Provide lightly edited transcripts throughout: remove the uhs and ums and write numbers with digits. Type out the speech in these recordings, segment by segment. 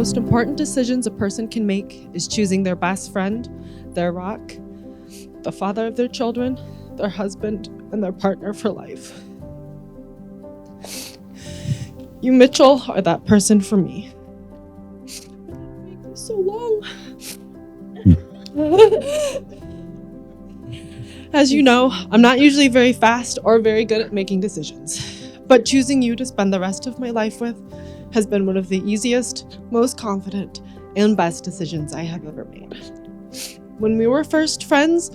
most important decisions a person can make is choosing their best friend, their rock, the father of their children, their husband, and their partner for life. You, Mitchell, are that person for me. So long. As you know, I'm not usually very fast or very good at making decisions, but choosing you to spend the rest of my life with has been one of the easiest, most confident, and best decisions I have ever made. When we were first friends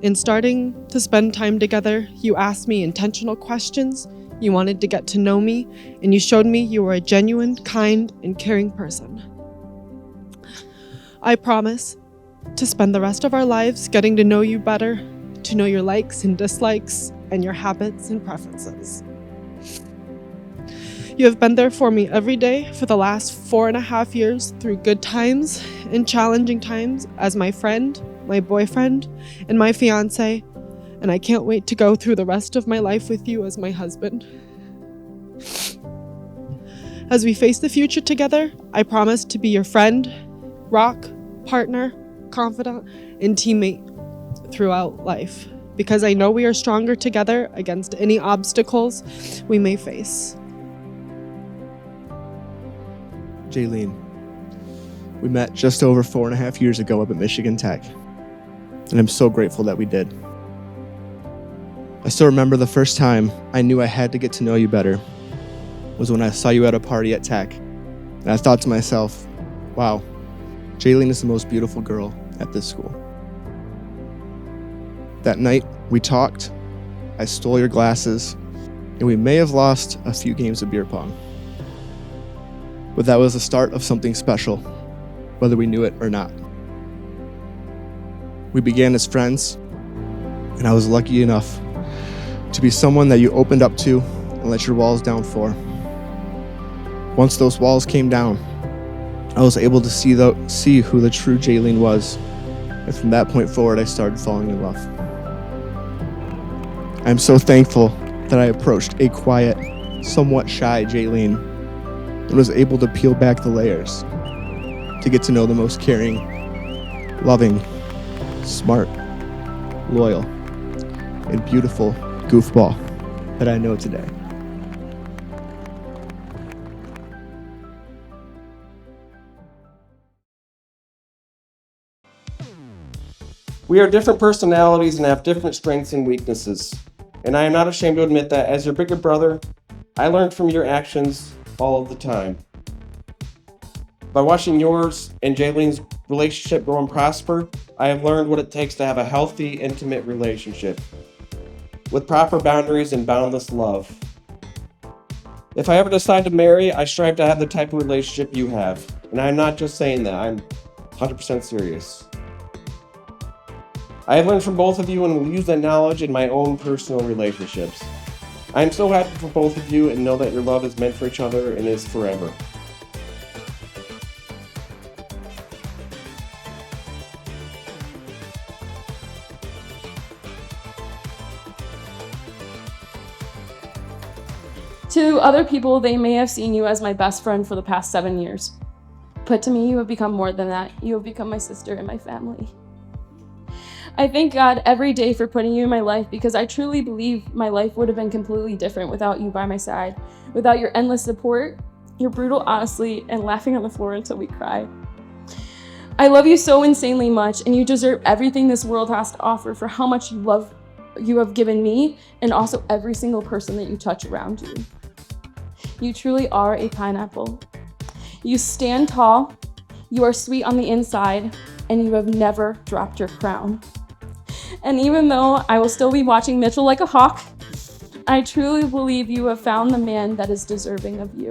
and starting to spend time together, you asked me intentional questions, you wanted to get to know me, and you showed me you were a genuine, kind, and caring person. I promise to spend the rest of our lives getting to know you better, to know your likes and dislikes, and your habits and preferences. You have been there for me every day for the last 4.5 years through good times and challenging times as my friend, my boyfriend, and my fiance, and I can't wait to go through the rest of my life with you as my husband. As we face the future together, I promise to be your friend, rock, partner, confidant, and teammate throughout life, because I know we are stronger together against any obstacles we may face. Jaylene, we met just over 4.5 years ago up at Michigan Tech, and I'm so grateful that we did. I still remember the first time I knew I had to get to know you better was when I saw you at a party at Tech, and I thought to myself, wow, Jaylene is the most beautiful girl at this school. That night, we talked, I stole your glasses, and we may have lost a few games of beer pong. But that was the start of something special, whether we knew it or not. We began as friends, and I was lucky enough to be someone that you opened up to and let your walls down for. Once those walls came down, I was able to see who the true Jaylene was, and from that point forward, I started falling in love. I'm so thankful that I approached a quiet, somewhat shy Jaylene and was able to peel back the layers to get to know the most caring, loving, smart, loyal, and beautiful goofball that I know today. We are different personalities and have different strengths and weaknesses. And I am not ashamed to admit that as your bigger brother, I learned from your actions all of the time. By watching yours and Jaylene's relationship grow and prosper, I have learned what it takes to have a healthy, intimate relationship with proper boundaries and boundless love. If I ever decide to marry, I strive to have the type of relationship you have. And I'm not just saying that, I'm 100% serious. I have learned from both of you and will use that knowledge in my own personal relationships. I am so happy for both of you and know that your love is meant for each other and is forever. To other people, they may have seen you as my best friend for the past 7 years. But to me, you have become more than that. You have become my sister and my family. I thank God every day for putting you in my life because I truly believe my life would have been completely different without you by my side, without your endless support, your brutal honesty, and laughing on the floor until we cry. I love you so insanely much, and you deserve everything this world has to offer for how much love you have given me and also every single person that you touch around you. You truly are a pineapple. You stand tall, you are sweet on the inside, and you have never dropped your crown. And even though I will still be watching Mitchell like a hawk, I truly believe you have found the man that is deserving of you.